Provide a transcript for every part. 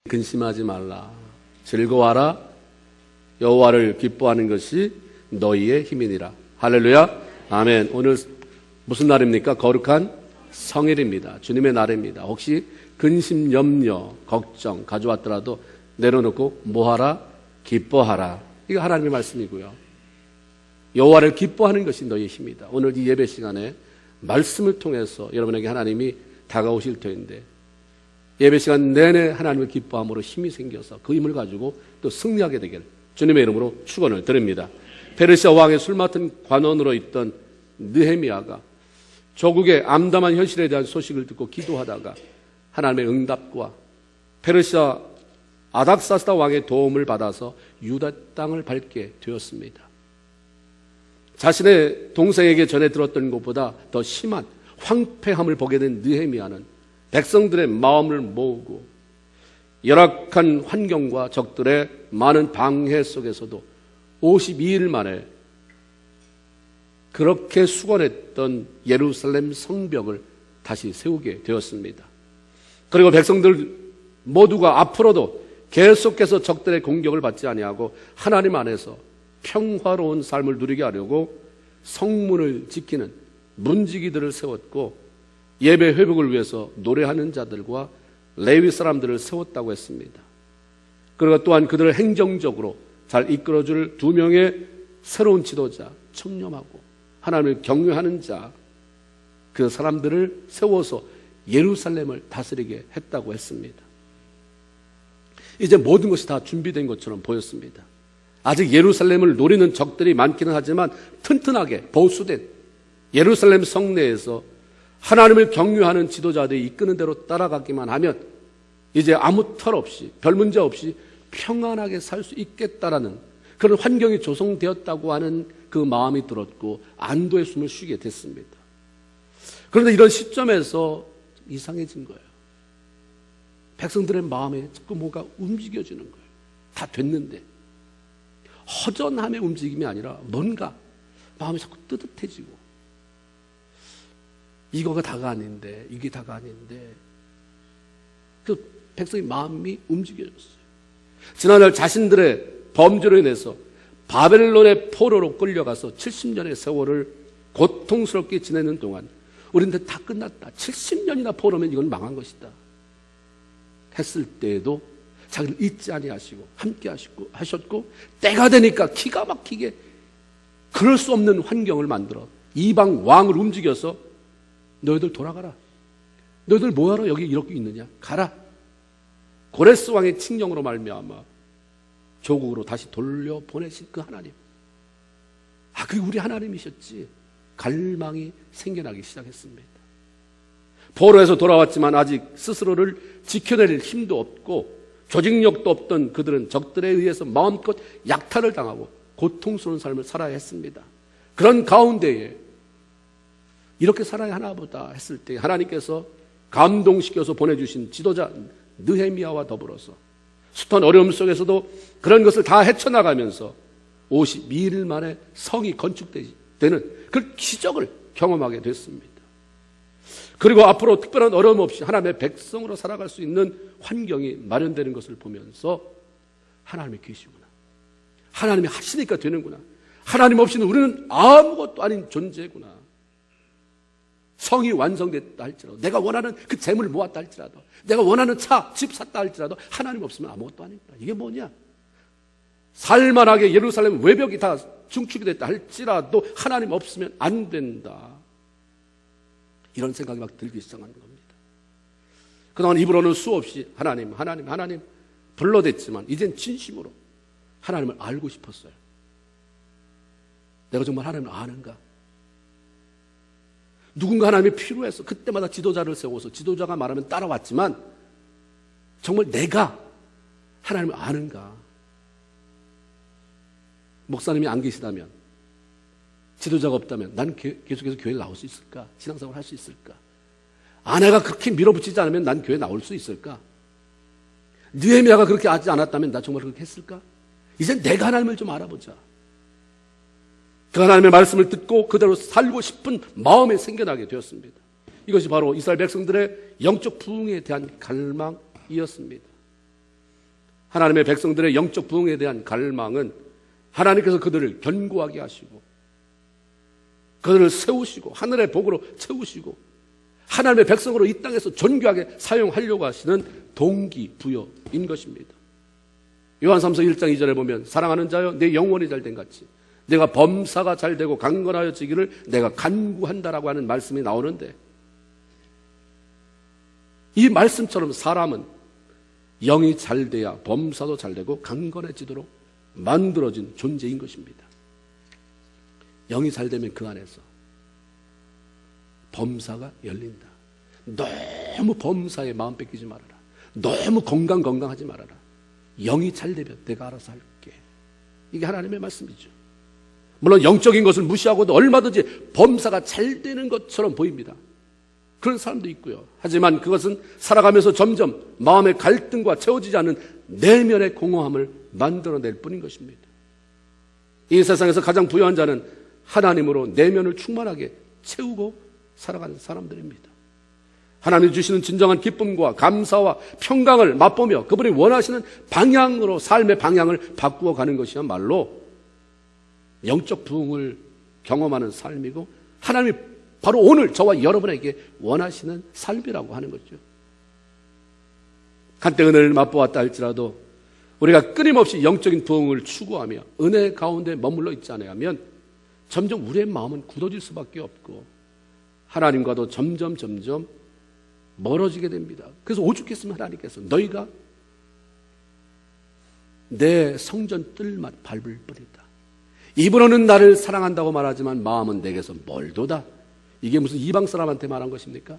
근심하지 말라. 즐거워하라. 여호와를 기뻐하는 것이 너희의 힘이니라. 할렐루야. 아멘. 오늘 무슨 날입니까? 거룩한 성일입니다. 주님의 날입니다. 혹시 근심, 염려, 걱정 가져왔더라도 내려놓고 뭐하라? 기뻐하라. 이거 하나님의 말씀이고요. 여호와를 기뻐하는 것이 너희의 힘이다. 오늘 이 예배 시간에 말씀을 통해서 여러분에게 하나님이 다가오실 터인데 예배 시간 내내 하나님을 기뻐함으로 힘이 생겨서 그 힘을 가지고 또 승리하게 되길 주님의 이름으로 축원을 드립니다. 페르시아 왕의 술 맡은 관원으로 있던 느헤미야가 조국의 암담한 현실에 대한 소식을 듣고 기도하다가 하나님의 응답과 페르시아 아닥사스다 왕의 도움을 받아서 유다 땅을 밟게 되었습니다. 자신의 동생에게 전해 들었던 것보다 더 심한 황폐함을 보게 된 느헤미야는 백성들의 마음을 모으고 열악한 환경과 적들의 많은 방해 속에서도 52일 만에 그렇게 수건했던 예루살렘 성벽을 다시 세우게 되었습니다. 그리고 백성들 모두가 앞으로도 계속해서 적들의 공격을 받지 아니하고 하나님 안에서 평화로운 삶을 누리게 하려고 성문을 지키는 문지기들을 세웠고 예배 회복을 위해서 노래하는 자들과 레위 사람들을 세웠다고 했습니다. 그리고 또한 그들을 행정적으로 잘 이끌어줄 2명의 새로운 지도자, 청렴하고 하나님을 경외하는 자, 그 사람들을 세워서 예루살렘을 다스리게 했다고 했습니다. 이제 모든 것이 다 준비된 것처럼 보였습니다. 아직 예루살렘을 노리는 적들이 많기는 하지만 튼튼하게 보수된 예루살렘 성내에서 하나님을 경외하는 지도자들이 이끄는 대로 따라가기만 하면 이제 아무 털 없이 별 문제 없이 평안하게 살 수 있겠다라는 그런 환경이 조성되었다고 하는 그 마음이 들었고 안도의 숨을 쉬게 됐습니다. 그런데 이런 시점에서 이상해진 거예요. 백성들의 마음에 자꾸 뭔가 움직여지는 거예요. 다 됐는데 허전함의 움직임이 아니라 뭔가 마음이 자꾸 뜨뜻해지고 이거가 다가 아닌데 이게 다가 아닌데 그 백성의 마음이 움직여졌어요. 지난날 자신들의 범죄로 인해서 바벨론의 포로로 끌려가서 70년의 세월을 고통스럽게 지내는 동안 우리한테 다 끝났다. 70년이나 포로면 이건 망한 것이다. 했을 때에도 자기를 잊지 아니하시고 함께 하셨고 때가 되니까 기가 막히게 그럴 수 없는 환경을 만들어 이방 왕을 움직여서 너희들 돌아가라. 너희들 뭐하러 여기 이렇게 있느냐? 가라. 고레스 왕의 칙령으로 말미암아 조국으로 다시 돌려보내신 그 하나님. 그게 우리 하나님이셨지. 갈망이 생겨나기 시작했습니다. 포로에서 돌아왔지만 아직 스스로를 지켜낼 힘도 없고 조직력도 없던 그들은 적들에 의해서 마음껏 약탈을 당하고 고통스러운 삶을 살아야 했습니다. 그런 가운데에 이렇게 살아야 하나보다 했을 때 하나님께서 감동시켜서 보내주신 지도자 느헤미야와 더불어서 숱한 어려움 속에서도 그런 것을 다 헤쳐나가면서 52일 만에 성이 건축되는 그 기적을 경험하게 됐습니다. 그리고 앞으로 특별한 어려움 없이 하나님의 백성으로 살아갈 수 있는 환경이 마련되는 것을 보면서 하나님이 계시구나. 하나님이 하시니까 되는구나. 하나님 없이는 우리는 아무것도 아닌 존재구나. 성이 완성됐다 할지라도 내가 원하는 그 재물을 모았다 할지라도 내가 원하는 차, 집 샀다 할지라도 하나님 없으면 아무것도 아니구나. 이게 뭐냐? 살만하게 예루살렘 외벽이 다 중축이 됐다 할지라도 하나님 없으면 안 된다. 이런 생각이 막 들기 시작하는 겁니다. 그동안 입으로는 수없이 하나님 불러댔지만 이젠 진심으로 하나님을 알고 싶었어요. 내가 정말 하나님을 아는가? 누군가 하나님이 필요해서 그때마다 지도자를 세워서 지도자가 말하면 따라왔지만 정말 내가 하나님을 아는가? 목사님이 안 계시다면 지도자가 없다면 난 계속해서 교회에 나올 수 있을까? 신앙생활 할 수 있을까? 아내가 그렇게 밀어붙이지 않으면 난 교회에 나올 수 있을까? 느헤미야가 그렇게 하지 않았다면 나 정말 그렇게 했을까? 이제 내가 하나님을 좀 알아보자. 그 하나님의 말씀을 듣고 그대로 살고 싶은 마음이 생겨나게 되었습니다. 이것이 바로 이스라엘 백성들의 영적 부흥에 대한 갈망이었습니다. 하나님의 백성들의 영적 부흥에 대한 갈망은 하나님께서 그들을 견고하게 하시고 그들을 세우시고 하늘의 복으로 채우시고 하나님의 백성으로 이 땅에서 존귀하게 사용하려고 하시는 동기부여인 것입니다. 요한 3서 1장 2절에 보면 사랑하는 자여 내 영혼이 잘된 같이 내가 범사가 잘되고 강건하여지기를 내가 간구한다라고 하는 말씀이 나오는데, 이 말씀처럼 사람은 영이 잘돼야 범사도 잘되고 강건해지도록 만들어진 존재인 것입니다. 영이 잘되면 그 안에서 범사가 열린다. 너무 범사에 마음 뺏기지 말아라. 너무 건강하지 말아라. 영이 잘되면 내가 알아서 할게. 이게 하나님의 말씀이죠. 물론 영적인 것을 무시하고도 얼마든지 범사가 잘 되는 것처럼 보입니다. 그런 사람도 있고요. 하지만 그것은 살아가면서 점점 마음의 갈등과 채워지지 않는 내면의 공허함을 만들어낼 뿐인 것입니다. 이 세상에서 가장 부유한 자는 하나님으로 내면을 충만하게 채우고 살아가는 사람들입니다. 하나님이 주시는 진정한 기쁨과 감사와 평강을 맛보며 그분이 원하시는 방향으로 삶의 방향을 바꾸어 가는 것이야말로 영적 부흥을 경험하는 삶이고 하나님이 바로 오늘 저와 여러분에게 원하시는 삶이라고 하는 거죠. 한때 은혜를 맛보았다 할지라도 우리가 끊임없이 영적인 부흥을 추구하며 은혜 가운데 머물러 있지 않으면 점점 우리의 마음은 굳어질 수밖에 없고 하나님과도 점점 멀어지게 됩니다. 그래서 오죽했으면 하나님께서 너희가 내 성전 뜰만 밟을 뿐이다. 입으로는 나를 사랑한다고 말하지만 마음은 내게서 멀도다. 이게 무슨 이방 사람한테 말한 것입니까?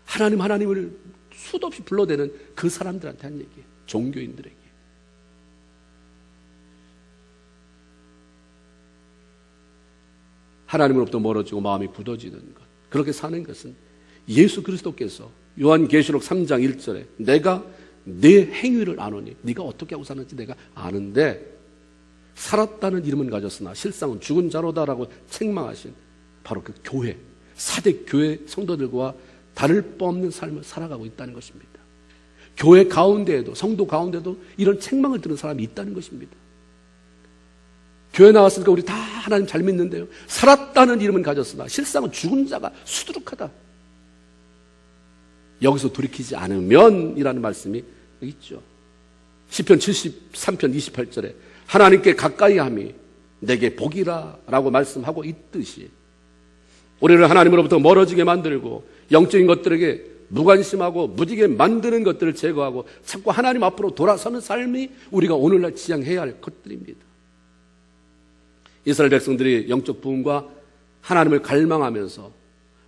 하나님을 수도 없이 불러대는 그 사람들한테 한 얘기예요. 종교인들에게. 하나님으로부터 멀어지고 마음이 굳어지는 것, 그렇게 사는 것은 예수 그리스도께서 요한계시록 3장 1절에 내가 네 행위를 아노니 네가 어떻게 하고 사는지 내가 아는데 살았다는 이름은 가졌으나 실상은 죽은 자로다라고 책망하신 바로 그 교회, 사대 교회 성도들과 다를 바 없는 삶을 살아가고 있다는 것입니다. 교회 가운데에도, 성도 가운데도 이런 책망을 들은 사람이 있다는 것입니다. 교회 나왔으니까 우리 다 하나님 잘 믿는데요, 살았다는 이름은 가졌으나 실상은 죽은 자가 수두룩하다. 여기서 돌이키지 않으면 이라는 말씀이 있죠. 시편 73편 28절에 하나님께 가까이 함이 내게 복이라 라고 말씀하고 있듯이 우리를 하나님으로부터 멀어지게 만들고 영적인 것들에게 무관심하고 무디게 만드는 것들을 제거하고 자꾸 하나님 앞으로 돌아서는 삶이 우리가 오늘날 지향해야 할 것들입니다. 이스라엘 백성들이 영적 부흥과 하나님을 갈망하면서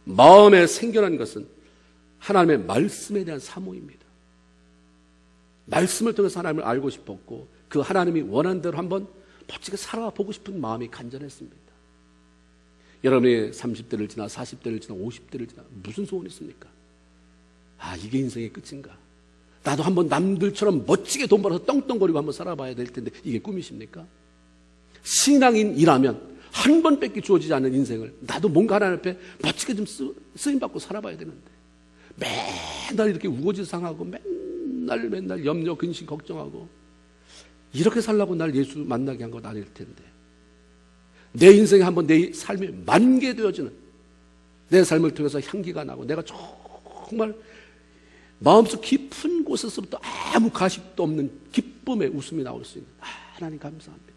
마음에 생겨난 것은 하나님의 말씀에 대한 사모입니다. 말씀을 통해서 하나님을 알고 싶었고 그 하나님이 원하는 대로 한번 멋지게 살아보고 싶은 마음이 간절했습니다. 여러분이 30대를 지나 40대를 지나 50대를 지나 무슨 소원이 있습니까? 아, 이게 인생의 끝인가? 나도 한번 남들처럼 멋지게 돈 벌어서 떵떵거리고 한번 살아봐야 될 텐데 이게 꿈이십니까? 신앙인이라면 한 번 뺏기 주어지지 않는 인생을 나도 뭔가 하나님 앞에 멋지게 좀 쓰임받고 살아봐야 되는데 맨날 이렇게 우거지상하고 맨날 염려 근심 걱정하고 이렇게 살라고 날 예수 만나게 한 건 아닐 텐데 내 인생에 한번 내 삶이 만개되어지는 내 삶을 통해서 향기가 나고 내가 정말 마음속 깊은 곳에서부터 아무 가식도 없는 기쁨의 웃음이 나올 수 있는 하나님 감사합니다.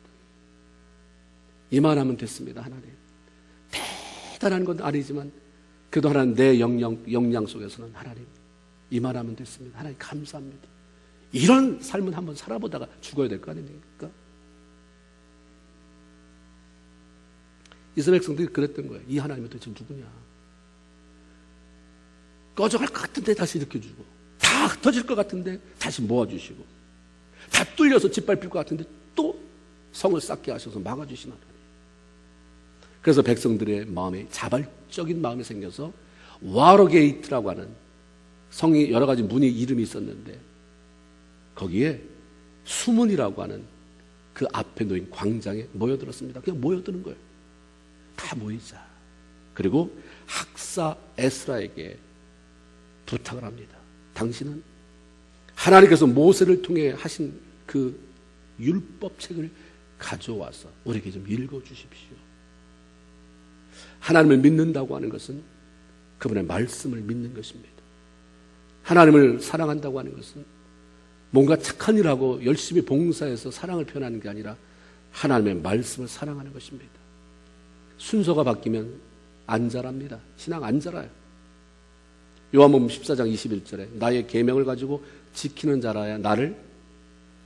이만하면 됐습니다. 하나님 대단한 건 아니지만 그래도 하나님 내 역량 속에서는 하나님 이만하면 됐습니다. 하나님 감사합니다. 이런 삶은 한번 살아보다가 죽어야 될 거 아닙니까? 이스라엘 백성들이 그랬던 거예요. 이 하나님은 도대체 누구냐? 꺼져갈 것 같은데 다시 일으켜주고 다 흩어질 것 같은데 다시 모아주시고 다 뚫려서 짓밟힐 것 같은데 또 성을 쌓게 하셔서 막아주신 하나님. 그래서 백성들의 마음에 자발적인 마음이 생겨서 와로게이트라고 하는 성이 여러 가지 문이 이름이 있었는데 거기에 수문이라고 하는 그 앞에 놓인 광장에 모여들었습니다. 그냥 모여드는 거예요. 다 모이자. 그리고 학사 에스라에게 부탁을 합니다. 당신은 하나님께서 모세를 통해 하신 그 율법책을 가져와서 우리에게 좀 읽어주십시오. 하나님을 믿는다고 하는 것은 그분의 말씀을 믿는 것입니다. 하나님을 사랑한다고 하는 것은 뭔가 착한 일하고 열심히 봉사해서 사랑을 표현하는 게 아니라 하나님의 말씀을 사랑하는 것입니다. 순서가 바뀌면 안 자랍니다. 신앙 안 자라요. 요한복음 14장 21절에 나의 계명을 가지고 지키는 자라야 나를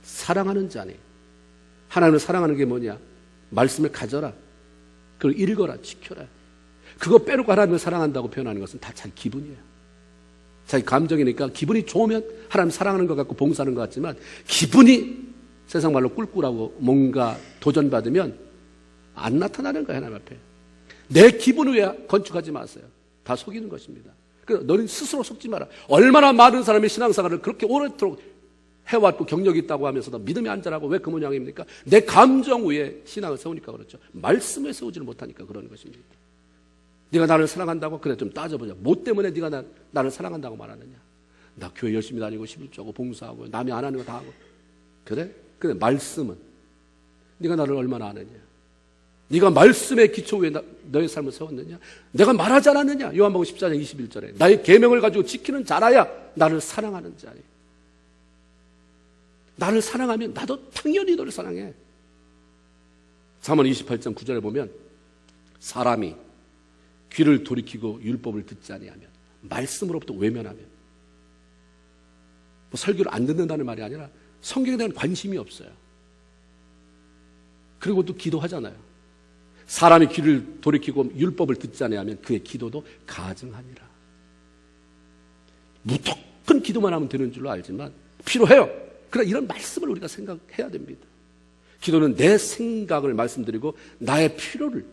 사랑하는 자니. 하나님을 사랑하는 게 뭐냐? 말씀을 가져라. 그걸 읽어라. 지켜라. 그거 빼놓고 하나님을 사랑한다고 표현하는 것은 다 자기 기분이에요. 자기 감정이니까 기분이 좋으면 하나님 사랑하는 것 같고 봉사하는 것 같지만 기분이 세상 말로 꿀꿀하고 뭔가 도전받으면 안 나타나는 거예요. 하나님 앞에. 내 기분을 위해 건축하지 마세요. 다 속이는 것입니다. 그래서 너는 스스로 속지 마라. 얼마나 많은 사람의 신앙생활을 그렇게 오랫도록 해왔고 경력이 있다고 하면서도 믿음이 안 자라고 왜 그 모양입니까? 내 감정 위에 신앙을 세우니까 그렇죠. 말씀에 세우지를 못하니까 그러는 것입니다. 네가 나를 사랑한다고? 그래 좀 따져보자. 뭐 때문에 네가 나를 사랑한다고 말하느냐? 나 교회 열심히 다니고 11조하고 봉사하고 남이 안 하는 거 다 하고. 그래? 근데 말씀은 네가 나를 얼마나 아느냐? 네가 말씀의 기초 위에 너의 삶을 세웠느냐? 내가 말하지 않았느냐? 요한복음 14장 21절에 나의 계명을 가지고 지키는 자라야 나를 사랑하는 자니. 나를 사랑하면 나도 당연히 너를 사랑해. 잠언 28장 9절에 보면 사람이 귀를 돌이키고 율법을 듣지 아니하면, 말씀으로부터 외면하면, 뭐 설교를 안 듣는다는 말이 아니라 성경에 대한 관심이 없어요. 그리고 또 기도하잖아요. 사람이 귀를 돌이키고 율법을 듣지 아니하면 그의 기도도 가증하니라. 무조건 기도만 하면 되는 줄로 알지만 필요해요. 그러나 이런 말씀을 우리가 생각해야 됩니다. 기도는 내 생각을 말씀드리고 나의 필요를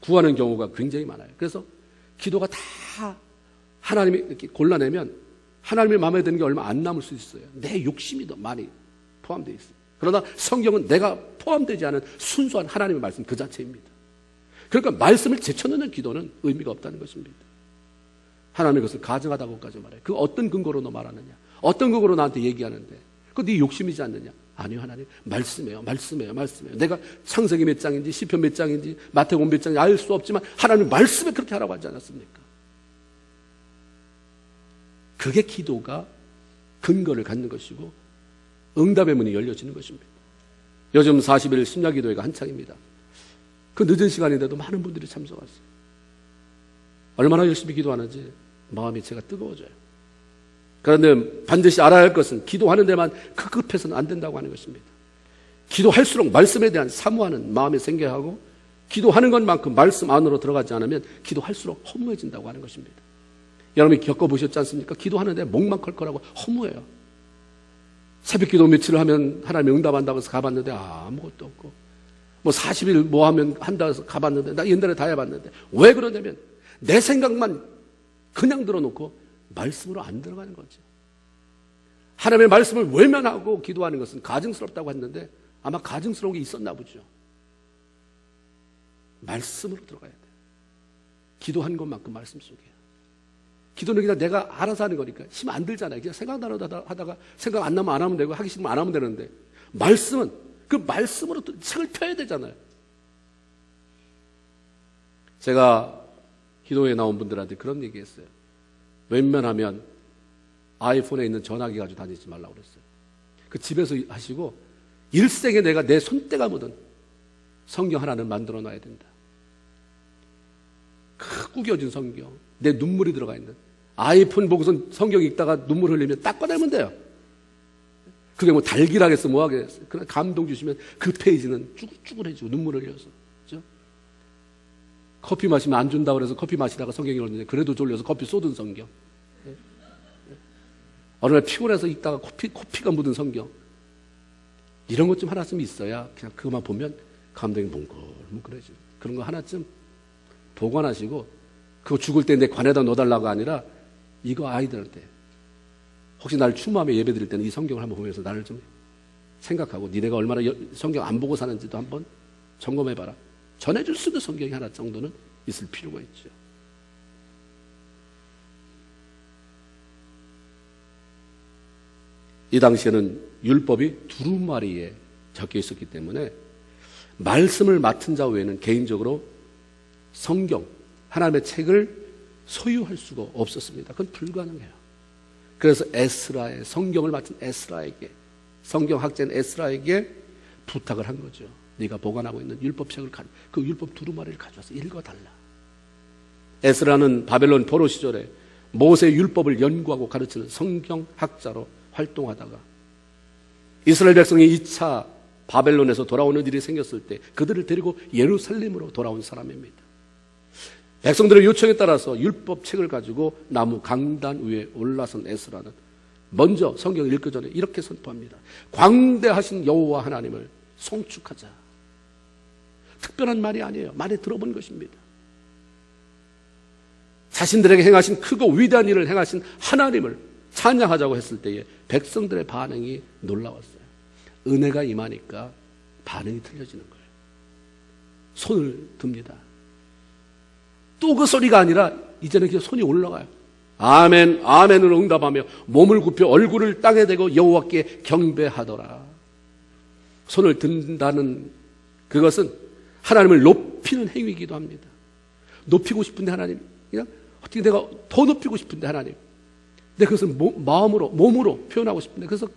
구하는 경우가 굉장히 많아요. 그래서 기도가 다 하나님이 이렇게 골라내면 하나님의 마음에 드는 게 얼마 안 남을 수 있어요. 내 욕심이 더 많이 포함되어 있어요. 그러나 성경은 내가 포함되지 않은 순수한 하나님의 말씀 그 자체입니다. 그러니까 말씀을 제쳐넣는 기도는 의미가 없다는 것입니다. 하나님의 것을 가증하다고까지 말해요. 그 어떤 근거로 너 말하느냐? 어떤 근거로 나한테 얘기하는데? 그거 네 욕심이지 않느냐? 아니요, 하나님. 말씀이에요. 내가 창세기 몇 장인지 시편 몇 장인지 마태복음 몇 장인지 알 수 없지만 하나님 말씀에 그렇게 하라고 하지 않았습니까? 그게 기도가 근거를 갖는 것이고 응답의 문이 열려지는 것입니다. 요즘 40일 심야기도회가 한창입니다. 그 늦은 시간인데도 많은 분들이 참석하세요. 얼마나 열심히 기도하는지 마음이 제가 뜨거워져요. 그런데 반드시 알아야 할 것은 기도하는 데만 급급해서는 안 된다고 하는 것입니다. 기도할수록 말씀에 대한 사모하는 마음이 생겨야 하고 기도하는 것만큼 말씀 안으로 들어가지 않으면 기도할수록 허무해진다고 하는 것입니다. 여러분이 겪어보셨지 않습니까? 기도하는데 목만 컬컬하고 허무해요. 새벽기도 며칠을 하면 하나님이 응답한다고 해서 가봤는데 아무것도 없고 뭐 40일 뭐 하면 한다고 해서 가봤는데 나 옛날에 다 해봤는데 왜 그러냐면 내 생각만 그냥 들어놓고 말씀으로 안 들어가는 거죠. 하나님의 말씀을 외면하고 기도하는 것은 가증스럽다고 했는데 아마 가증스러운 게 있었나 보죠. 말씀으로 들어가야 돼요. 기도한 것만큼 말씀 속에. 기도는 그냥 내가 알아서 하는 거니까 힘 안 들잖아요. 그냥 생각나다 하다가 생각 안 나면 안 하면 되고 하기 싫으면 안 하면 되는데 말씀은 그 말씀으로 또 책을 펴야 되잖아요. 제가 기도에 나온 분들한테 그런 얘기했어요. 웬만하면 아이폰에 있는 전화기 가지고 다니지 말라고 그랬어요. 그 집에서 하시고 일생에 내가 내 손때가 묻은 성경 하나는 만들어 놔야 된다. 그 구겨진 성경, 내 눈물이 들어가 있는 아이폰 보고서 성경 읽다가 눈물 흘리면 딱 꺼내면 돼요. 그게 뭐 달기라겠어 뭐 하겠어. 그냥 감동 주시면 그 페이지는 쭈글쭈글해지고 눈물 흘려서. 그렇죠? 커피 마시면 안 준다고 그래서 커피 마시다가 성경이 읽었는데 그래도 졸려서 커피 쏟은 성경. 어느 날 피곤해서 읽다가 코피가 묻은 성경. 이런 것 좀 하나쯤 있어야 그냥 그것만 보면 감동이 뭉클뭉클해지고 그런 거 하나쯤 보관하시고 그거 죽을 때 내 관에다 넣어달라고 아니라 이거 아이들한테 혹시 나를 추모하며 예배 드릴 때는 이 성경을 한번 보면서 나를 좀 생각하고 니네가 얼마나 성경 안 보고 사는지도 한번 점검해봐라. 전해줄 수 있는 성경이 하나 정도는 있을 필요가 있죠. 이 당시에는 율법이 두루마리에 적혀 있었기 때문에 말씀을 맡은 자 외에는 개인적으로 성경, 하나님의 책을 소유할 수가 없었습니다. 그건 불가능해요. 그래서 에스라의 성경을 맡은 에스라에게, 성경학자인 에스라에게 부탁을 한 거죠. 네가 보관하고 있는 율법책을 그 율법 두루마리를 가져와서 읽어달라. 에스라는 바벨론 포로 시절에 모세의 율법을 연구하고 가르치는 성경학자로 활동하다가 이스라엘 백성이 2차 바벨론에서 돌아오는 일이 생겼을 때 그들을 데리고 예루살렘으로 돌아온 사람입니다. 백성들의 요청에 따라서 율법책을 가지고 나무 강단 위에 올라선 에스라는 먼저 성경을 읽기 전에 이렇게 선포합니다. 광대하신 여호와 하나님을 송축하자. 특별한 말이 아니에요. 많이 들어본 것입니다. 자신들에게 행하신 크고 위대한 일을 행하신 하나님을 찬양하자고 했을 때에 백성들의 반응이 놀라웠어요. 은혜가 임하니까 반응이 틀려지는 거예요. 손을 듭니다. 또 그 소리가 아니라 이제는 그냥 손이 올라가요. 아멘, 아멘으로 응답하며 몸을 굽혀 얼굴을 땅에 대고 여호와께 경배하더라. 손을 든다는 그것은 하나님을 높이는 행위이기도 합니다. 높이고 싶은데 하나님, 그냥 어떻게 내가 더 높이고 싶은데 하나님, 내가 그것을 마음으로, 몸으로 표현하고 싶은데 그래서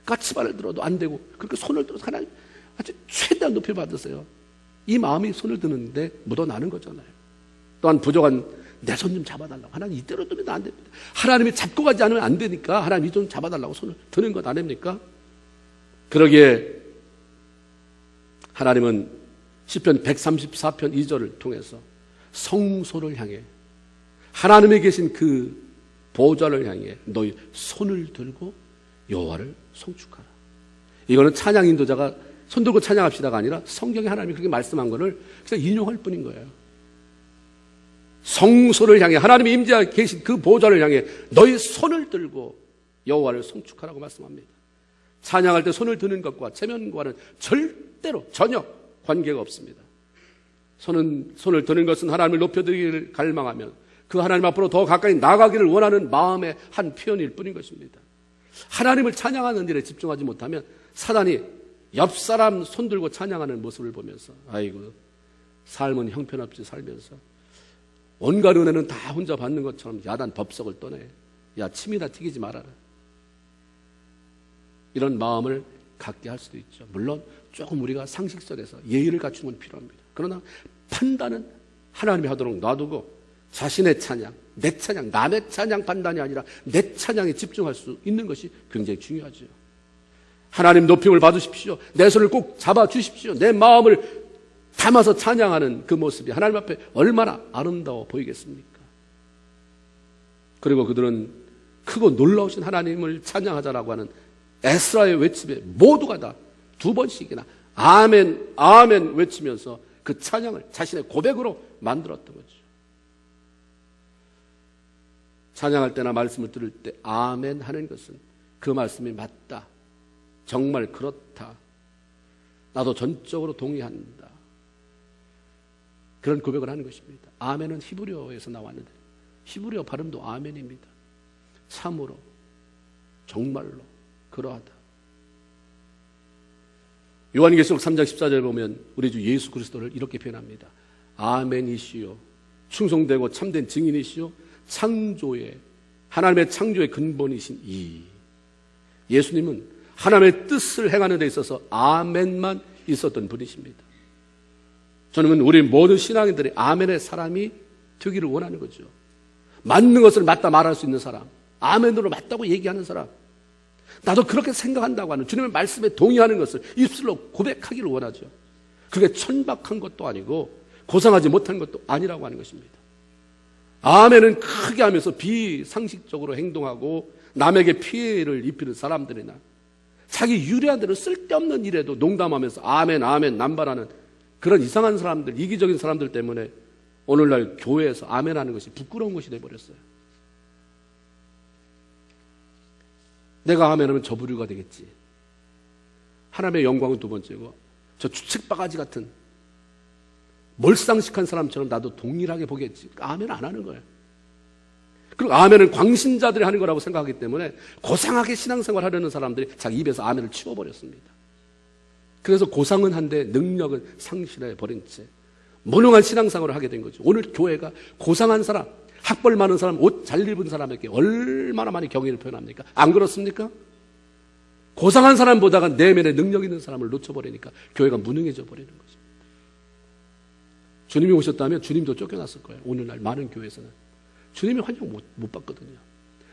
까치발을 들어도 안 되고 그렇게 손을 들어서 하나님 아주 최대한 높이 받으세요. 이 마음이 손을 드는데 묻어나는 거잖아요. 또한 부족한 내 손 좀 잡아달라고. 하나님 이대로 두면 안 됩니다. 하나님이 잡고 가지 않으면 안 되니까 하나님 이 좀 잡아달라고 손을 드는 것 아닙니까? 그러기에 하나님은 시편 134편 2절을 통해서 성소를 향해 하나님이 계신 그 보좌를 향해 너희 손을 들고 여호와를 송축하라. 이거는 찬양 인도자가 손 들고 찬양합시다가 아니라 성경에 하나님이 그렇게 말씀한 것을 그냥 인용할 뿐인 거예요. 성소를 향해 하나님이 임재하고 계신 그 보좌를 향해 너희 손을 들고 여호와를 송축하라고 말씀합니다. 찬양할 때 손을 드는 것과 체면과는 절대로 전혀 관계가 없습니다. 손을 드는 것은 하나님을 높여드리기를 갈망하면 그 하나님 앞으로 더 가까이 나가기를 원하는 마음의 한 표현일 뿐인 것입니다. 하나님을 찬양하는 일에 집중하지 못하면 사단이 옆 사람 손 들고 찬양하는 모습을 보면서 아이고 삶은 형편없이 살면서 온갖 은혜는 다 혼자 받는 것처럼 야단 법석을 떠내. 야 침이나 튀기지 말아라. 이런 마음을 갖게 할 수도 있죠. 물론 조금 우리가 상식선에서 예의를 갖추는 건 필요합니다. 그러나 판단은 하나님이 하도록 놔두고 자신의 찬양, 내 찬양, 남의 찬양 판단이 아니라 내 찬양에 집중할 수 있는 것이 굉장히 중요하죠. 하나님 높임을 받으십시오. 내 손을 꼭 잡아주십시오. 내 마음을 담아서 찬양하는 그 모습이 하나님 앞에 얼마나 아름다워 보이겠습니까? 그리고 그들은 크고 놀라우신 하나님을 찬양하자라고 하는 에스라의 외침에 모두가 다 2번씩이나 아멘, 아멘 외치면서 그 찬양을 자신의 고백으로 만들었던 거죠. 찬양할 때나 말씀을 들을 때 아멘 하는 것은 그 말씀이 맞다. 정말 그렇다. 나도 전적으로 동의한다. 그런 고백을 하는 것입니다. 아멘은 히브리어에서 나왔는데 히브리어 발음도 아멘입니다. 참으로, 정말로, 그러하다. 요한계시록 3장 14절에 보면 우리 주 예수 그리스도를 이렇게 표현합니다. 아멘이시요, 충성되고 참된 증인이시요, 하나님의 창조의 근본이신 이. 예수님은 하나님의 뜻을 행하는 데 있어서 아멘만 있었던 분이십니다. 저는 우리 모든 신앙인들이 아멘의 사람이 되기를 원하는 거죠. 맞는 것을 맞다 말할 수 있는 사람, 아멘으로 맞다고 얘기하는 사람, 나도 그렇게 생각한다고 하는 주님의 말씀에 동의하는 것을 입술로 고백하기를 원하죠. 그게 천박한 것도 아니고 고상하지 못한 것도 아니라고 하는 것입니다. 아멘은 크게 하면서 비상식적으로 행동하고 남에게 피해를 입히는 사람들이나 자기 유리한 대로 쓸데없는 일에도 농담하면서 아멘, 아멘 남발하는 그런 이상한 사람들, 이기적인 사람들 때문에 오늘날 교회에서 아멘하는 것이 부끄러운 것이 되어버렸어요. 내가 아멘하면 저 부류가 되겠지. 하나님의 영광은 2번째고 저 주책바가지 같은 몰상식한 사람처럼 나도 동일하게 보겠지. 아멘 안 하는 거예요. 그리고 아멘은 광신자들이 하는 거라고 생각하기 때문에 고상하게 신앙생활 하려는 사람들이 자기 입에서 아멘을 치워버렸습니다. 그래서 고상은 한데 능력은 상실해 버린 채 무능한 신앙생활을 하게 된 거죠. 오늘 교회가 고상한 사람, 학벌 많은 사람, 옷 잘 입은 사람에게 얼마나 많이 경의를 표현합니까? 안 그렇습니까? 고상한 사람보다가 내면에 능력 있는 사람을 놓쳐버리니까 교회가 무능해져 버리는 거죠. 주님이 오셨다면 주님도 쫓겨났을 거예요. 오늘날 많은 교회에서는 주님이 환영 못 받거든요.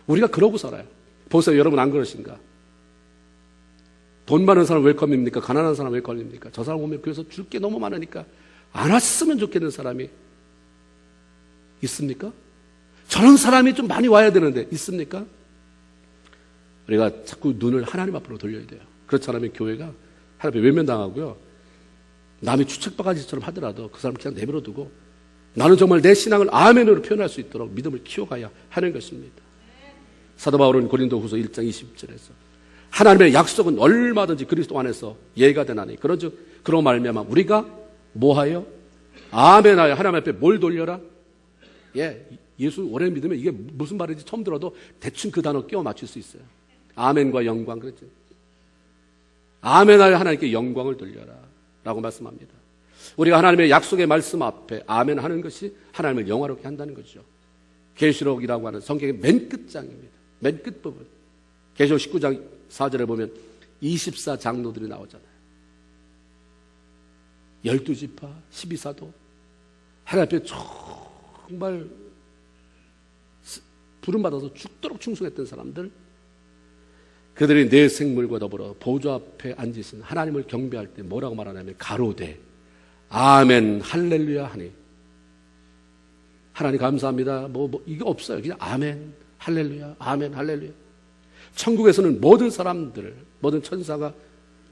우리가 그러고 살아요. 보세요. 여러분 안 그러신가? 돈 많은 사람 웰컴입니까? 가난한 사람 웰컴입니까? 저 사람 오면 교회에서 줄 게 너무 많으니까 안 왔으면 좋겠는 사람이 있습니까? 저런 사람이 좀 많이 와야 되는데 있습니까? 우리가 자꾸 눈을 하나님 앞으로 돌려야 돼요. 그렇지 않으면 교회가 하나님 외면당하고요. 남이 추측바가지처럼 하더라도 그 사람 그냥 내버려 두고 나는 정말 내 신앙을 아멘으로 표현할 수 있도록 믿음을 키워가야 하는 것입니다. 사도 바울은 고린도후서 1장 20절에서 하나님의 약속은 얼마든지 그리스도 안에서 예가 되나니 그런즉 그런 말미암아 우리가 뭐하여 아멘하여 하나님 앞에 뭘 돌려라? 예수 오래 믿으면 이게 무슨 말인지 처음 들어도 대충 그 단어 끼워 맞출 수 있어요. 아멘과 영광 그렇죠? 아멘하여 하나님께 영광을 돌려라 라고 말씀합니다. 우리가 하나님의 약속의 말씀 앞에 아멘하는 것이 하나님을 영화롭게 한다는 거죠. 계시록이라고 하는 성경의 맨 끝장입니다. 맨 끝부분. 계시록 19장 4절에 보면 24장로들이 나오잖아요. 12지파, 12사도 하나님 앞에 정말 부름받아서 죽도록 충성했던 사람들, 그들이 내 생물과 더불어 보좌 앞에 앉으신 하나님을 경배할 때 뭐라고 말하냐면 가로되 아멘 할렐루야 하니 하나님 감사합니다 이게 없어요. 그냥 아멘 할렐루야 아멘 할렐루야. 천국에서는 모든 사람들 모든 천사가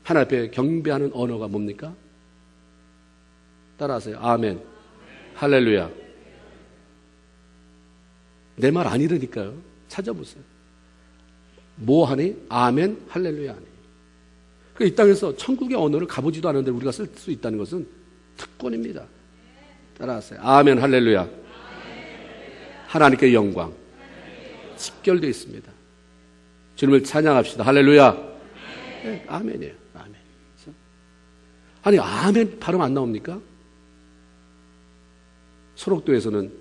하나님 앞에 경배하는 언어가 뭡니까? 따라하세요. 아멘 할렐루야. 내 말 아니라니까요. 찾아보세요. 뭐 하니? 아멘 할렐루야 하니. 이 땅에서 천국의 언어를 가보지도 않은데 우리가 쓸 수 있다는 것은 특권입니다. 따라하세요. 아멘 할렐루야. 하나님께 영광. 직결되어 있습니다. 주님을 찬양합시다. 할렐루야. 네, 아멘이에요. 아멘. 아니 아멘 발음 안 나옵니까? 소록도에서는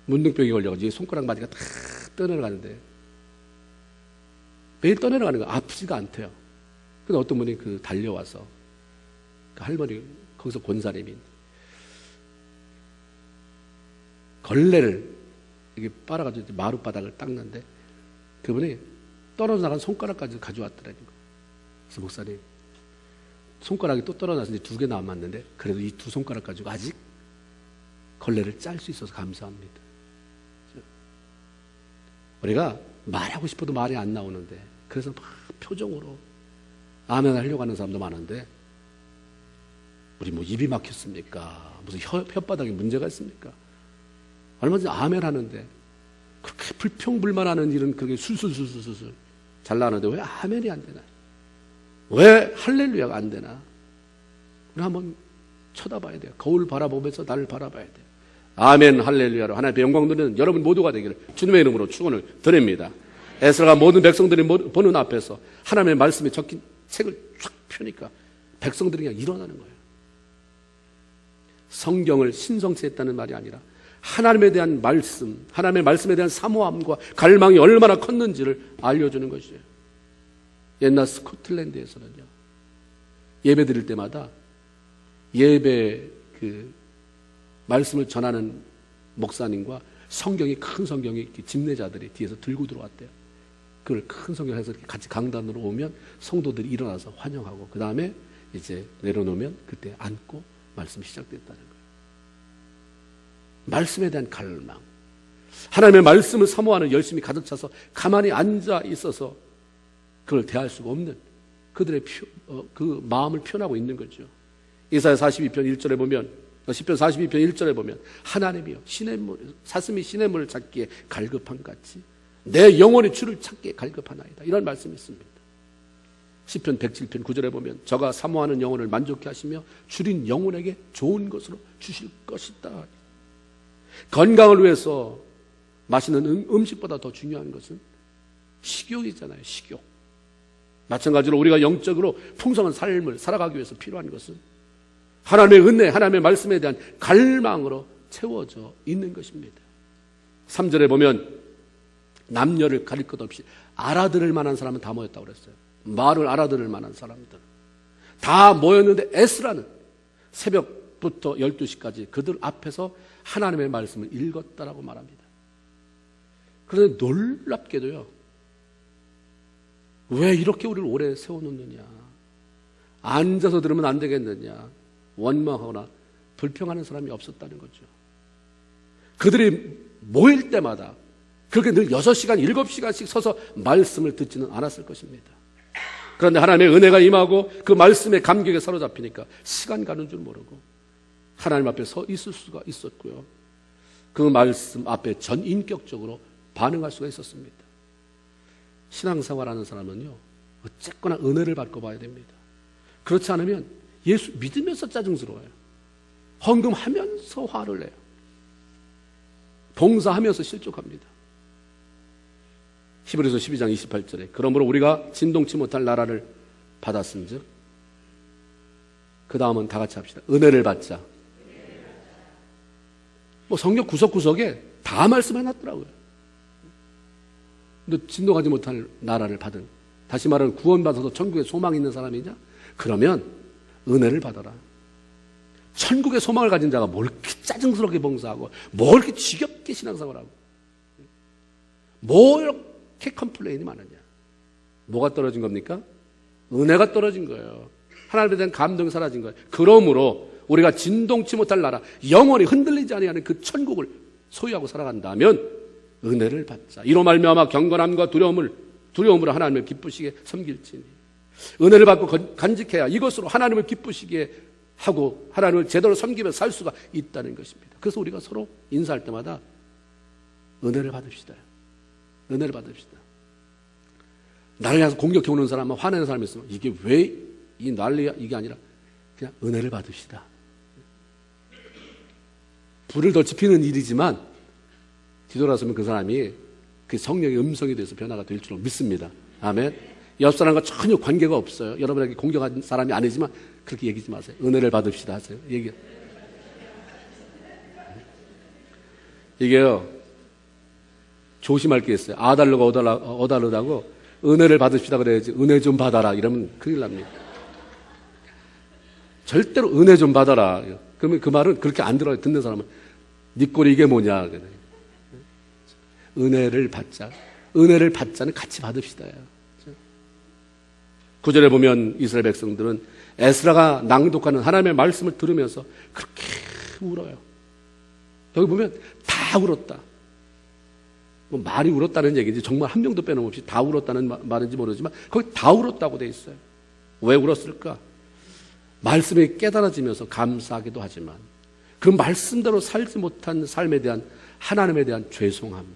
문둥병이 걸려가지고 손가락 마디가 다 떠내려가는데 매일 떠내려가는 거 아프지가 않대요. 근데 어떤 분이 달려와서 그 할머니 거기서 권사님이 걸레를 이게 빨아가지고 마룻바닥을 닦는데 그분이 떨어져 나간 손가락까지 가져왔더라고요. 그래서 목사님 손가락이 또 떨어졌는데 2개 남았는데 그래도 이 2 손가락 가지고 아직 걸레를 짤 수 있어서 감사합니다. 우리가 말하고 싶어도 말이 안 나오는데 그래서 막 표정으로 아멘 하려고 하는 사람도 많은데 우리 입이 막혔습니까? 무슨 혓바닥에 문제가 있습니까? 얼마 전에 아멘 하는데 그렇게 불평불만하는 일은 그게 술술술술술 잘 나는데 왜 아멘이 안 되나? 왜 할렐루야가 안 되나? 우리 한번 쳐다봐야 돼요. 거울 바라보면서 나를 바라봐야 돼요. 아멘 할렐루야로 하나님의 영광 누리는 여러분 모두가 되기를 주님의 이름으로 축원을 드립니다. 에스라가 모든 백성들이 보는 앞에서 하나님의 말씀이 적힌 책을 쫙 펴니까 백성들이 그냥 일어나는 거예요. 성경을 신성시했다는 말이 아니라 하나님에 대한 말씀, 하나님의 말씀에 대한 사모함과 갈망이 얼마나 컸는지를 알려주는 것이에요. 옛날 스코틀랜드에서는요, 예배 드릴 때마다 예배 말씀을 전하는 목사님과 큰 성경이 집례자들이 뒤에서 들고 들어왔대요. 그걸 큰 성경에서 같이 강단으로 오면 성도들이 일어나서 환영하고 그 다음에 이제 내려놓으면 그때 앉고 말씀이 시작됐다는 거예요. 말씀에 대한 갈망, 하나님의 말씀을 사모하는 열심이 가득 차서 가만히 앉아 있어서 그걸 대할 수가 없는 그들의 그 마음을 표현하고 있는 거죠. 이사야 42편 1절에 보면, 시편 42편 1절에 보면 하나님이여 사슴이 시냇물을 찾기에 갈급한 같이 내 영혼이 주를 찾기에 갈급하나이다. 이런 말씀이 있습니다. 시편 107편 9절에 보면 저가 사모하는 영혼을 만족케 하시며 줄인 영혼에게 좋은 것으로 주실 것이다. 건강을 위해서 맛있는 음식보다 더 중요한 것은 식욕이잖아요. 식욕. 마찬가지로 우리가 영적으로 풍성한 삶을 살아가기 위해서 필요한 것은 하나님의 은혜, 하나님의 말씀에 대한 갈망으로 채워져 있는 것입니다. 3절에 보면 남녀를 가릴 것 없이 알아들을 만한 사람은 다 모였다고 그랬어요. 말을 알아들을 만한 사람들 다 모였는데 에스라는 새벽부터 12시까지 그들 앞에서 하나님의 말씀을 읽었다라고 말합니다. 그런데 놀랍게도요, 왜 이렇게 우리를 오래 세워놓느냐, 앉아서 들으면 안 되겠느냐 원망하거나 불평하는 사람이 없었다는 거죠. 그들이 모일 때마다 그렇게 늘 6시간, 7시간씩 서서 말씀을 듣지는 않았을 것입니다. 그런데 하나님의 은혜가 임하고 그 말씀의 감격에 사로잡히니까 시간 가는 줄 모르고 하나님 앞에 서 있을 수가 있었고요. 그 말씀 앞에 전인격적으로 반응할 수가 있었습니다. 신앙생활하는 사람은요, 어쨌거나 은혜를 받고 봐야 됩니다. 그렇지 않으면 예수 믿으면서 짜증스러워요. 헌금하면서 화를 내요. 봉사하면서 실족합니다. 히브리서 12장 28절에 그러므로 우리가 진동치 못할 나라를 받았은즉 그 다음은 다 같이 합시다. 은혜를 받자. 성경 구석구석에 다 말씀해놨더라고요. 너 진동하지 못할 나라를 받은, 다시 말하면 구원받아서 천국에 소망이 있는 사람이냐? 그러면 은혜를 받아라. 천국의 소망을 가진 자가 뭘 이렇게 짜증스럽게 봉사하고 뭘 이렇게 지겹게 신앙생활하고 뭐 이렇게 컴플레인이 많으냐. 뭐가 떨어진 겁니까? 은혜가 떨어진 거예요. 하나님에 대한 감동이 사라진 거예요. 그러므로 우리가 진동치 못할 나라, 영원히 흔들리지 아니하는 그 천국을 소유하고 살아간다면 은혜를 받자. 이로 말미암아 경건함과 두려움으로 하나님을 기쁘시게 섬길지니. 은혜를 받고 간직해야 이것으로 하나님을 기쁘시게 하고 하나님을 제대로 섬기며 살 수가 있다는 것입니다. 그래서 우리가 서로 인사할 때마다 은혜를 받읍시다. 은혜를 받읍시다. 나를 향해서 공격해 오는 사람, 화내는 사람이 있으면 이게 왜 이 난리야? 이게 아니라 그냥 은혜를 받읍시다. 불을 더 지피는 일이지만 뒤돌아서면 그 사람이 그 성령의 음성에 대해서 변화가 될 줄로 믿습니다. 아멘. 옆 사람과 전혀 관계가 없어요. 여러분에게 공격한 사람이 아니지만 그렇게 얘기하지 마세요. 은혜를 받읍시다 하세요. 이게요, 조심할 게 있어요. 아달러가 어달러다고 은혜를 받읍시다 그래야지 은혜 좀 받아라 이러면 큰일 납니다. 절대로 은혜 좀 받아라. 그러면 그 말은 그렇게 안 들어요. 듣는 사람은 네 꼴이 이게 뭐냐. 은혜를 받자. 은혜를 받자는 같이 받읍시다요. 9절에 보면 이스라엘 백성들은 에스라가 낭독하는 하나님의 말씀을 들으면서 그렇게 울어요. 여기 보면 다 울었다. 말이 울었다는 얘기인지 정말 한 명도 빼놓음없이 다 울었다는 말인지 모르지만 거기 다 울었다고 돼 있어요. 왜 울었을까? 말씀이 깨달아지면서 감사하기도 하지만 그 말씀대로 살지 못한 삶에 대한 하나님에 대한 죄송함,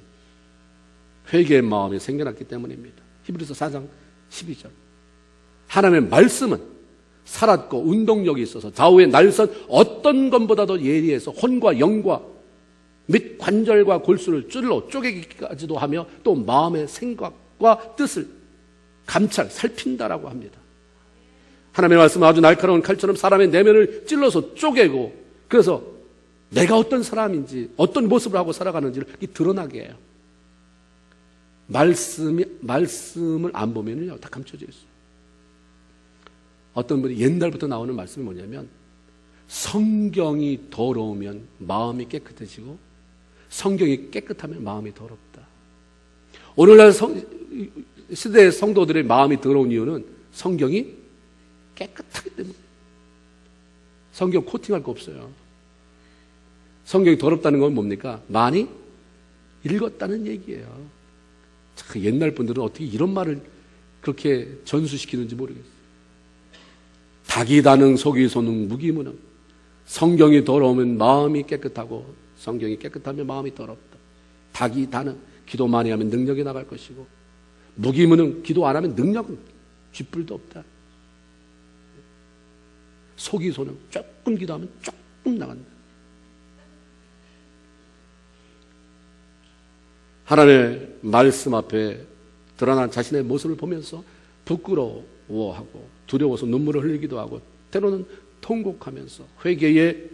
회개의 마음이 생겨났기 때문입니다. 히브리서 4장 12절. 하나님의 말씀은 살았고 운동력이 있어서 좌우의 날선 어떤 것보다도 예리해서 혼과 영과 및 관절과 골수를 찔러 쪼개기까지도 하며 또 마음의 생각과 뜻을 감찰, 살핀다라고 합니다. 하나님의 말씀은 아주 날카로운 칼처럼 사람의 내면을 찔러서 쪼개고 그래서 내가 어떤 사람인지 어떤 모습을 하고 살아가는지를 드러나게 해요. 말씀을 안 보면요 다 감춰져 있어요. 어떤 분이 옛날부터 나오는 말씀이 뭐냐면 성경이 더러우면 마음이 깨끗해지고 성경이 깨끗하면 마음이 더럽다. 오늘날 시대의 성도들의 마음이 더러운 이유는 성경이 깨끗하기 때문에. 성경 코팅할 거 없어요. 성경이 더럽다는 건 뭡니까? 많이 읽었다는 얘기예요. 참 옛날 분들은 어떻게 이런 말을 그렇게 전수시키는지 모르겠어요. 닭이 다능 속이 소능 무기무능. 성경이 더러우면 마음이 깨끗하고 성경이 깨끗하면 마음이 더럽다. 닭이 다능, 기도 많이 하면 능력이 나갈 것이고 무기무능, 기도 안 하면 능력은 쥐뿔도 없다. 속이 소능, 조금 기도하면 조금 나간다. 하나님의 말씀 앞에 드러난 자신의 모습을 보면서 부끄러워하고 두려워서 눈물을 흘리기도 하고 때로는 통곡하면서 회개에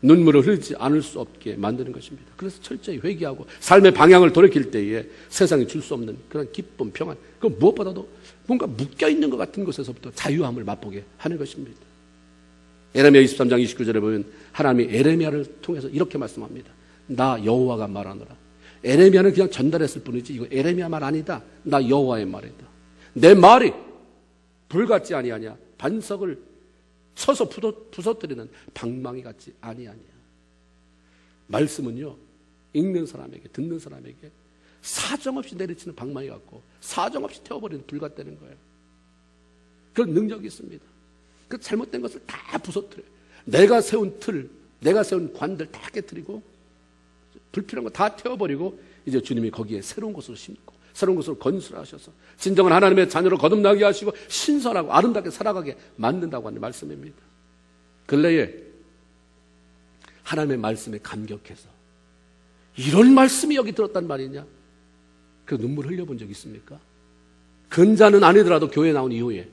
눈물을 흘리지 않을 수 없게 만드는 것입니다. 그래서 철저히 회개하고 삶의 방향을 돌이킬 때에 세상이 줄 수 없는 그런 기쁨, 평안, 그 무엇보다도 뭔가 묶여있는 것 같은 것에서부터 자유함을 맛보게 하는 것입니다. 에레미야 23장 29절에 보면 하나님이 에레미야를 통해서 이렇게 말씀합니다. 나 여호와가 말하노라. 에레미야는 그냥 전달했을 뿐이지 이거 에레미야 말 아니다. 나 여호와의 말이다. 내 말이 불같지 아니하냐. 반석을 쳐서 부서뜨리는 방망이 같지 아니하냐. 말씀은요, 읽는 사람에게, 듣는 사람에게 사정없이 내리치는 방망이 같고 사정없이 태워버리는 불 같다는 거예요. 그런 능력이 있습니다. 그 잘못된 것을 다 부서뜨려요. 내가 세운 틀, 내가 세운 관들 다 깨뜨리고 불필요한 거 다 태워버리고 이제 주님이 거기에 새로운 것을 심고 새로운 것을 건설하셔서 진정한 하나님의 자녀로 거듭나게 하시고 신선하고 아름답게 살아가게 만든다고 하는 말씀입니다. 근래에 하나님의 말씀에 감격해서 이런 말씀이 여기 들었단 말이냐? 그 눈물 흘려본 적 있습니까? 근자는 아니더라도 교회 나온 이후에.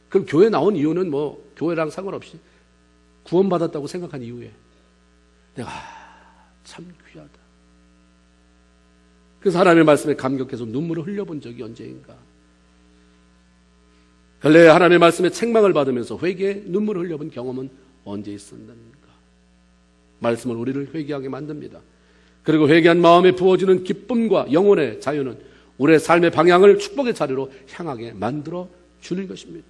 그럼 교회 나온 이유는 뭐 교회랑 상관없이 구원받았다고 생각한 이후에 내가 참 귀하다. 그래서 하나님의 말씀에 감격해서 눈물을 흘려본 적이 언제인가? 근래에 하나님의 말씀에 책망을 받으면서 회개에 눈물을 흘려본 경험은 언제 있었는가? 말씀은 우리를 회개하게 만듭니다. 그리고 회개한 마음에 부어지는 기쁨과 영혼의 자유는 우리의 삶의 방향을 축복의 자리로 향하게 만들어 주는 것입니다.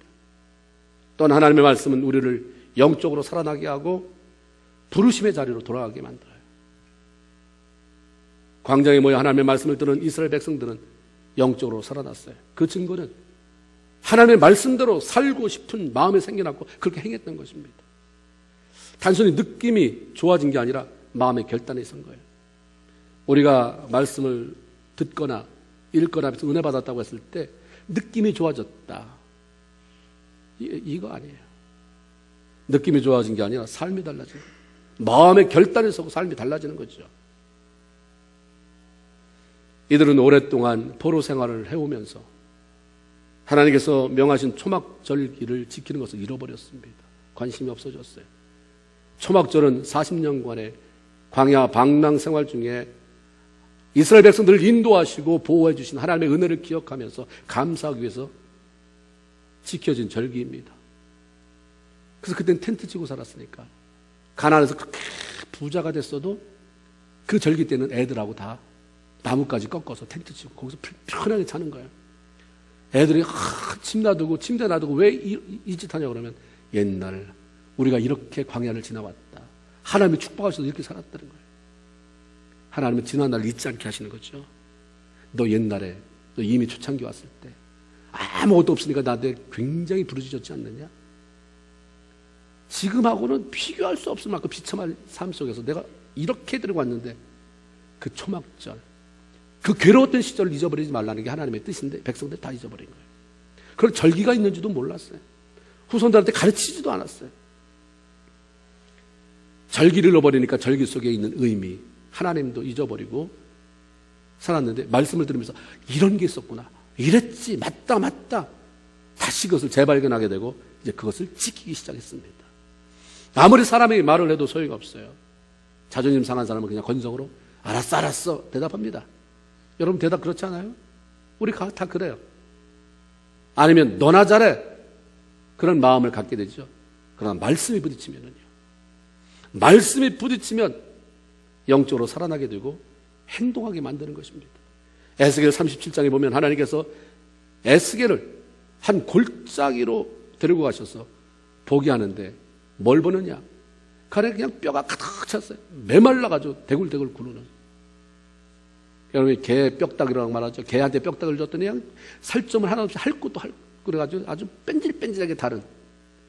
또한 하나님의 말씀은 우리를 영적으로 살아나게 하고 부르심의 자리로 돌아가게 만들어요. 광장에 모여 하나님의 말씀을 듣는 이스라엘 백성들은 영적으로 살아났어요. 그 증거는 하나님의 말씀대로 살고 싶은 마음에 생겨났고 그렇게 행했던 것입니다. 단순히 느낌이 좋아진 게 아니라 마음의 결단이 선 거예요. 우리가 말씀을 듣거나 읽거나 해서 은혜 받았다고 했을 때 느낌이 좋아졌다. 이거 아니에요. 느낌이 좋아진 게 아니라 삶이 달라지는 거예요. 마음의 결단이 서고 삶이 달라지는 거죠. 이들은 오랫동안 포로 생활을 해오면서 하나님께서 명하신 초막절기를 지키는 것을 잃어버렸습니다. 관심이 없어졌어요. 초막절은 40년간의 광야 방랑 생활 중에 이스라엘 백성들을 인도하시고 보호해 주신 하나님의 은혜를 기억하면서 감사하기 위해서 지켜진 절기입니다. 그래서 그때는 텐트 치고 살았으니까 가나안에서 그렇게 부자가 됐어도 그 절기 때는 애들하고 다 나뭇가지 꺾어서 텐트 치고 거기서 편하게 자는 거예요. 애들이 침 놔두고 침대 놔두고 왜 이 짓 하냐 그러면 옛날 우리가 이렇게 광야를 지나왔다. 하나님이 축복하셔서 이렇게 살았다는 거예요. 하나님은 지난 날을 잊지 않게 하시는 거죠. 너 옛날에 너 이미 초창기 왔을 때 아무것도 없으니까 나한테 굉장히 부르짖었지 않느냐? 지금하고는 비교할 수 없을 만큼 비참한 삶 속에서 내가 이렇게 들고 왔는데 그 초막절 그 괴로웠던 시절을 잊어버리지 말라는 게 하나님의 뜻인데 백성들 다 잊어버린 거예요. 그걸 절기가 있는지도 몰랐어요. 후손들한테 가르치지도 않았어요. 절기를 잃어버리니까 절기 속에 있는 의미 하나님도 잊어버리고 살았는데 말씀을 들으면서 이런 게 있었구나. 이랬지. 맞다. 다시 그것을 재발견하게 되고 이제 그것을 지키기 시작했습니다. 아무리 사람에게 말을 해도 소용이 없어요. 자존심 상한 사람은 그냥 건성으로 알았어 대답합니다. 여러분 대답 그렇지 않아요? 우리 다 그래요. 아니면 너나 잘해. 그런 마음을 갖게 되죠. 그러나 말씀이 부딪히면은요. 말씀이 부딪히면 영적으로 살아나게 되고 행동하게 만드는 것입니다. 에스겔 37장에 보면 하나님께서 에스겔을 한 골짜기로 데리고 가셔서 보게 하는데 뭘 보느냐? 간에 그냥 뼈가 가득 찼어요. 메말라가지고 대굴대굴 구르는. 여러분 개 뼈다귀라고 말하죠. 개한테 뼈다귀를 줬더니 그냥 살점을 하나 없이 할 것도 할 그래가지고 아주 뺀질뺀질하게 다른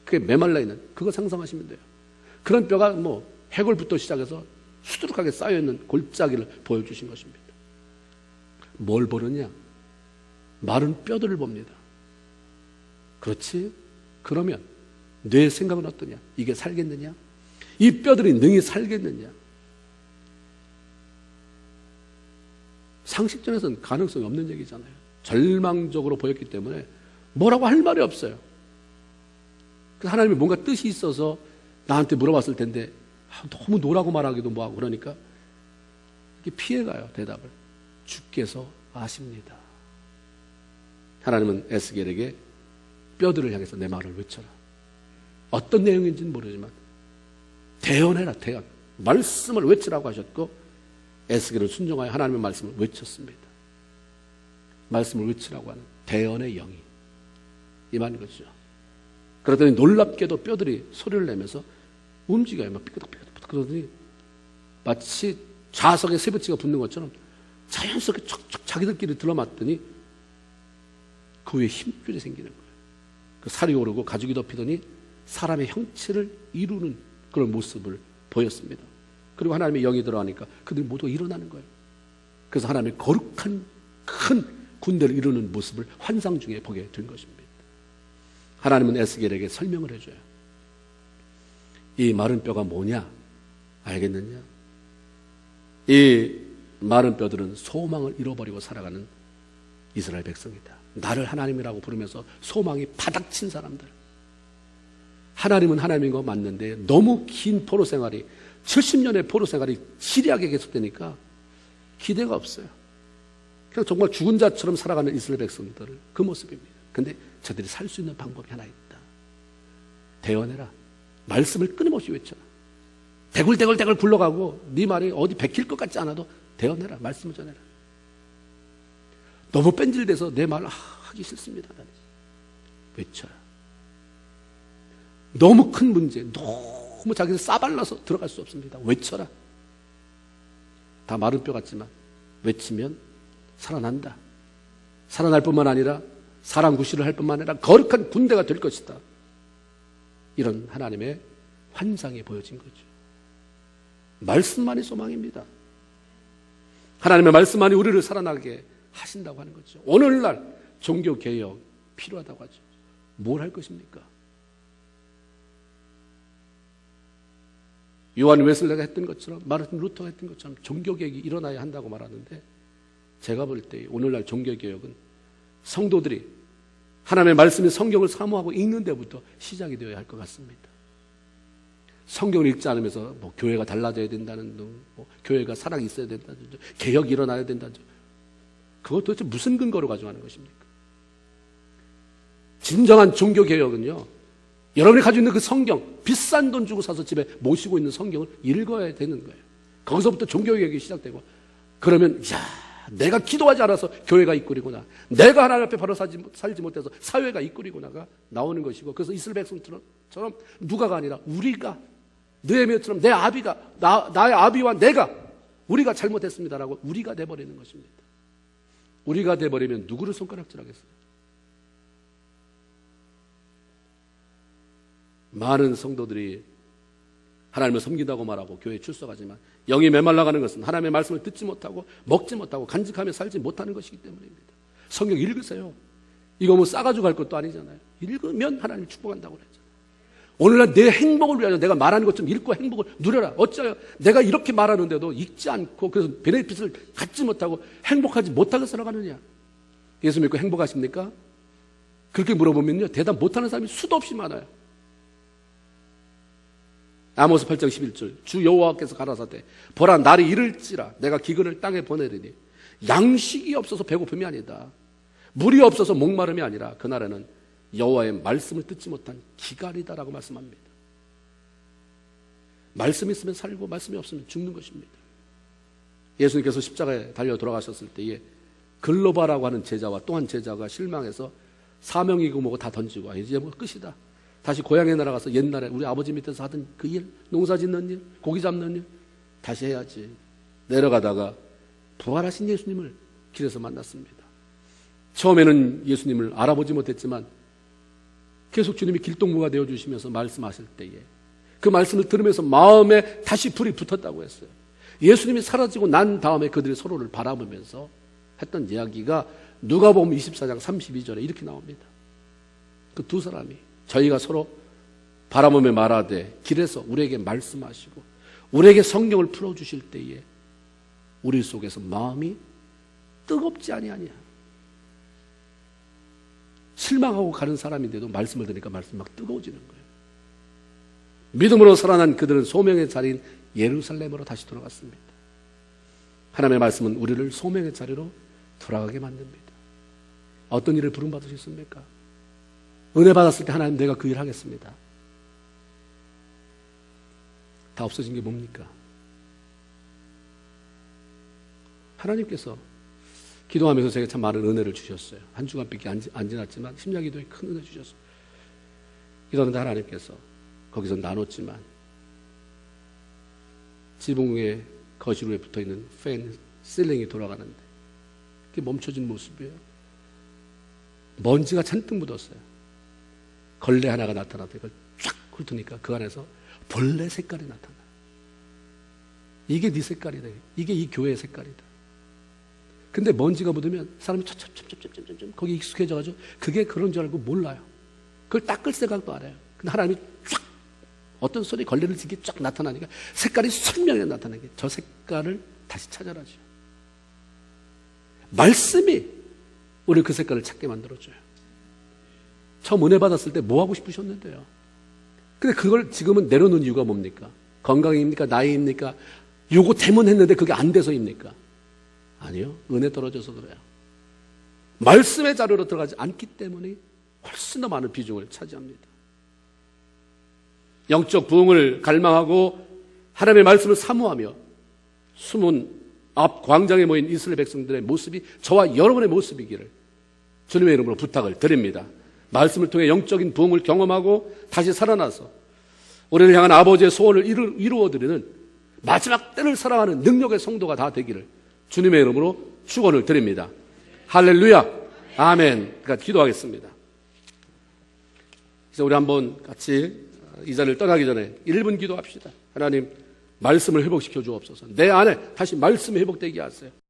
그게 메말라 있는 그거 상상하시면 돼요. 그런 뼈가 뭐 해골부터 시작해서 수두룩하게 쌓여있는 골짜기를 보여주신 것입니다. 뭘 보느냐? 마른 뼈들을 봅니다. 그렇지? 그러면 뇌의 생각은 어떠냐? 이게 살겠느냐? 이 뼈들이 능히 살겠느냐? 상식전에서는 가능성이 없는 얘기잖아요. 절망적으로 보였기 때문에 뭐라고 할 말이 없어요. 그래서 하나님이 뭔가 뜻이 있어서 나한테 물어봤을 텐데 너무 노라고 말하기도 뭐하고 그러니까 이렇게 피해가요. 대답을. 주께서 아십니다. 하나님은 에스겔에게 뼈들을 향해서 내 말을 외쳐라. 어떤 내용인지는 모르지만 대언해라. 대언. 말씀을 외치라고 하셨고 에스겔은 순종하여 하나님의 말씀을 외쳤습니다. 말씀을 외치라고 하는 대언의 영이 임한 거죠. 그러더니 놀랍게도 뼈들이 소리를 내면서 움직여요. 막 삐끄덕삐끄덕. 그러더니 마치 자석에 쇠붙이가 붙는 것처럼 자연스럽게 척척 자기들끼리 들어맞더니 그 위에 힘줄이 생기는 거예요. 그 살이 오르고 가죽이 덮이더니 사람의 형체를 이루는 그런 모습을 보였습니다. 그리고 하나님의 영이 들어가니까 그들이 모두 일어나는 거예요. 그래서 하나님의 거룩한 큰 군대를 이루는 모습을 환상 중에 보게 된 것입니다. 하나님은 에스겔에게 설명을 해줘요. 이 마른 뼈가 뭐냐? 알겠느냐? 이 마른 뼈들은 소망을 잃어버리고 살아가는 이스라엘 백성이다. 나를 하나님이라고 부르면서 소망이 바닥친 사람들. 하나님은 하나님인 거 맞는데 너무 긴 포로 생활이 70년의 포로 생활이 시리하게 계속되니까 기대가 없어요. 그냥 정말 죽은 자처럼 살아가는 이스라엘 백성들 그 모습입니다. 근데 저들이 살 수 있는 방법이 하나 있다. 대언해라. 말씀을 끊임없이 외쳐라. 대굴대굴 굴러가고 네 말이 어디 베낄 것 같지 않아도 대언해라. 말씀을 전해라. 너무 뺀질돼서 내 말 하기 싫습니다. 외쳐라. 너무 큰 문제, 너무 자기를 싸발라서 들어갈 수 없습니다. 외쳐라. 다 마른 뼈 같지만 외치면 살아난다. 살아날 뿐만 아니라 사람 구실을 할 뿐만 아니라 거룩한 군대가 될 것이다. 이런 하나님의 환상이 보여진 거죠. 말씀만이 소망입니다. 하나님의 말씀만이 우리를 살아나게 하신다고 하는 거죠. 오늘날 종교개혁 필요하다고 하죠. 뭘 할 것입니까? 요한 웨슬레가 했던 것처럼 마르틴 루터가 했던 것처럼 종교개혁이 일어나야 한다고 말하는데 제가 볼 때 오늘날 종교개혁은 성도들이 하나님의 말씀인 성경을 사모하고 읽는 데부터 시작이 되어야 할 것 같습니다. 성경을 읽지 않으면서 뭐 교회가 달라져야 된다는 등, 뭐 교회가 사랑이 있어야 된다는 등, 개혁이 일어나야 된다는 등, 그것 도대체 무슨 근거로 가져가는 것입니까? 진정한 종교개혁은요, 여러분이 가지고 있는 그 성경, 비싼 돈 주고 사서 집에 모시고 있는 성경을 읽어야 되는 거예요. 거기서부터 종교개혁이 시작되고, 그러면 내가 기도하지 않아서 교회가 이끌이구나, 내가 하나님 앞에 바로 살지 못해서 사회가 이끌이구나가 나오는 것이고, 그래서 이스라엘 백성처럼 누가가 아니라 우리가, 느헤미야처럼 내 아비가, 나의 아비와 내가, 우리가 잘못했습니다라고 우리가 돼버리는 것입니다. 우리가 돼버리면 누구를 손가락질하겠어요? 많은 성도들이 하나님을 섬긴다고 말하고 교회에 출석하지만 영이 메말라가는 것은 하나님의 말씀을 듣지 못하고 먹지 못하고 간직하며 살지 못하는 것이기 때문입니다. 성경 읽으세요. 이거 뭐 싸가지고 갈 것도 아니잖아요. 읽으면 하나님이 축복한다고 그랬잖아요. 오늘날 내 행복을 위하여 내가 말하는 것 좀 읽고 행복을 누려라. 어쩌요? 내가 이렇게 말하는데도 읽지 않고 그래서 베네핏을 갖지 못하고 행복하지 못하게 살아가느냐? 예수 믿고 행복하십니까? 그렇게 물어보면요, 대답 못하는 사람이 수도 없이 많아요. 아모스 8장 11절 주 여호와께서 가라사대 보라 날이 이를지라 내가 기근을 땅에 보내리니 양식이 없어서 배고픔이 아니다, 물이 없어서 목마름이 아니라 그날에는 여호와의 말씀을 듣지 못한 기갈이다라고 말씀합니다. 말씀이 있으면 살고 말씀이 없으면 죽는 것입니다. 예수님께서 십자가에 달려 돌아가셨을 때에 글로바라고 하는 제자와 또 한 제자가 실망해서 사명이고 뭐고 다 던지고 이제 뭐 끝이다, 다시 고향에 날아가서 옛날에 우리 아버지 밑에서 하던 그 일, 농사 짓는 일, 고기 잡는 일 다시 해야지. 내려가다가 부활하신 예수님을 길에서 만났습니다. 처음에는 예수님을 알아보지 못했지만 계속 주님이 길동무가 되어주시면서 말씀하실 때에 그 말씀을 들으면서 마음에 다시 불이 붙었다고 했어요. 예수님이 사라지고 난 다음에 그들이 서로를 바라보면서 했던 이야기가 누가복음 24장 32절에 이렇게 나옵니다. 그 두 사람이 저희가 서로 바라보며 말하되 길에서 우리에게 말씀하시고 우리에게 성경을 풀어주실 때에 우리 속에서 마음이 뜨겁지 아니하냐. 실망하고 가는 사람인데도 말씀을 들으니까 말씀이 막 뜨거워지는 거예요. 믿음으로 살아난 그들은 소명의 자리인 예루살렘으로 다시 돌아갔습니다. 하나님의 말씀은 우리를 소명의 자리로 돌아가게 만듭니다. 어떤 일을 부름받으셨습니까? 은혜 받았을 때 하나님 내가 그 일 하겠습니다. 다 없어진 게 뭡니까? 하나님께서 기도하면서 제게 참 많은 은혜를 주셨어요. 한 주간밖에 안 지났지만 심야기도에 큰 은혜 주셨어요. 기도하는데 하나님께서 거기서 나눴지만 지붕 위에 거실 위에 붙어있는 팬 실링이 돌아가는데 그게 멈춰진 모습이에요. 먼지가 잔뜩 묻었어요. 걸레 하나가 나타나서 이걸 쫙 훑으니까 그 안에서 벌레 색깔이 나타나요. 이게 네 색깔이다. 이게 이 교회의 색깔이다. 근데 먼지가 묻으면 사람이 첨첨첨첨첨첨 거기 익숙해져가지고 그게 그런 줄 알고 몰라요. 그걸 닦을 생각도 안 해요. 근데 하나님이 쫙 어떤 소리 걸레를 지게 쫙 나타나니까 색깔이 선명하게 나타나는 게 저 색깔을 다시 찾아라죠. 말씀이 우리 그 색깔을 찾게 만들어줘요. 처음 은혜 받았을 때 뭐 하고 싶으셨는데요. 근데 그걸 지금은 내려놓은 이유가 뭡니까? 건강입니까? 나이입니까? 요거 때문에 했는데 그게 안 돼서입니까? 아니요. 은혜 떨어져서 그래요. 말씀의 자료로 들어가지 않기 때문에 훨씬 더 많은 비중을 차지합니다. 영적 부흥을 갈망하고 하나님의 말씀을 사모하며 숨은 앞 광장에 모인 이스라엘 백성들의 모습이 저와 여러분의 모습이기를 주님의 이름으로 부탁을 드립니다. 말씀을 통해 영적인 부흥을 경험하고 다시 살아나서 우리를 향한 아버지의 소원을 이루어드리는 마지막 때를 살아가는 능력의 성도가 다 되기를 주님의 이름으로 축원을 드립니다. 할렐루야. 아멘. 그러니까 기도하겠습니다. 이제 우리 한번 같이 이 자리를 떠나기 전에 1분 기도합시다. 하나님 말씀을 회복시켜 주옵소서. 내 안에 다시 말씀이 회복되게 하세요.